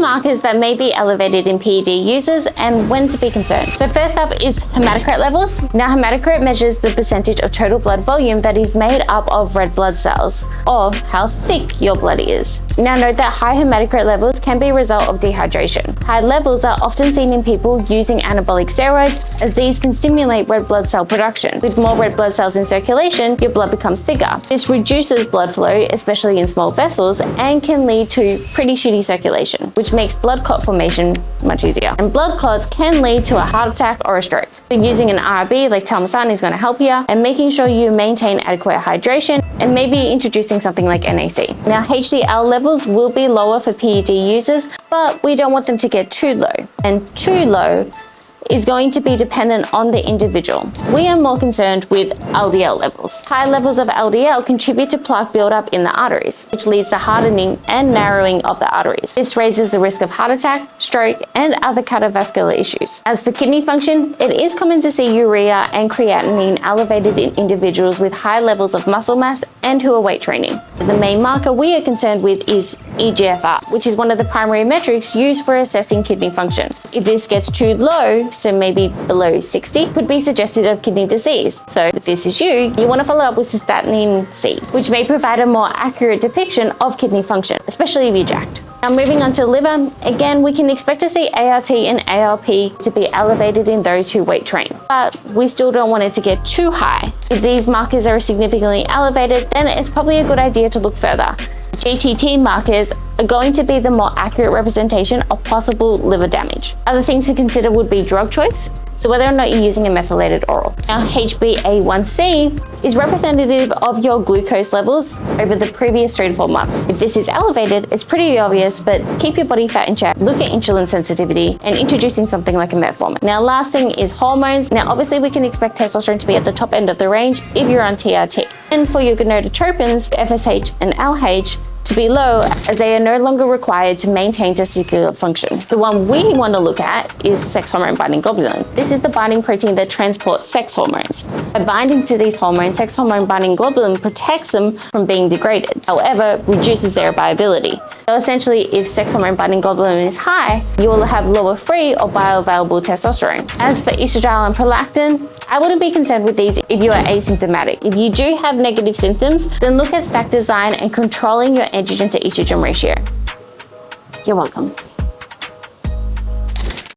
some markers that may be elevated in PED users and when to be concerned. So first up is hematocrit levels. Now hematocrit measures the percentage of total blood volume that is made up of red blood cells, or how thick your blood is. Now note that high hematocrit levels can be a result of dehydration. High levels are often seen in people using anabolic steroids, as these can stimulate red blood cell production. With more red blood cells in circulation, your blood becomes thicker. This reduces blood flow, especially in small vessels, and can lead to pretty shitty circulation, which makes blood clot formation much easier. And blood clots can lead to a heart attack or a stroke. So using an IRB like Telmisartan is going to help here, and making sure you maintain adequate hydration, and maybe introducing something like NAC. Now HDL levels will be lower for PED users, but we don't want them to get too low. And too low is going to be dependent on the individual. We are more concerned with LDL levels. High levels of LDL contribute to plaque buildup in the arteries, which leads to hardening and narrowing of the arteries. This raises the risk of heart attack, stroke, and other cardiovascular issues. As for kidney function, it is common to see urea and creatinine elevated in individuals with high levels of muscle mass and who are weight training. The main marker we are concerned with is eGFR, which is one of the primary metrics used for assessing kidney function. If this gets too low, so maybe below 60, could be suggestive of kidney disease. So if this is you, you want to follow up with cystatin C, which may provide a more accurate depiction of kidney function, especially if you're jacked. Now moving on to liver, again, we can expect to see ART and ALP to be elevated in those who weight train, but we still don't want it to get too high. If these markers are significantly elevated, then it's probably a good idea to look further. GTT markers are going to be the more accurate representation of possible liver damage. Other things to consider would be drug choice, so whether or not you're using a methylated oral. Now HbA1c is representative of your glucose levels over the previous 3 to 4 months. If this is elevated, it's pretty obvious, but keep your body fat in check, look at insulin sensitivity, and introducing something like a metformin. Now last thing is hormones. Now obviously we can expect testosterone to be at the top end of the range if you're on TRT. And for your gonadotropins, FSH and LH, to be low, as they are no longer required to maintain testicular function. The one we want to look at is sex hormone binding globulin. This is the binding protein that transports sex hormones. By binding to these hormones, sex hormone binding globulin protects them from being degraded, however, reduces their viability. So essentially, if sex hormone binding globulin is high, you will have lower free or bioavailable testosterone. As for estradiol and prolactin, I wouldn't be concerned with these if you are asymptomatic. If you do have negative symptoms, then look at stack design and controlling your androgen to estrogen ratio. You're welcome.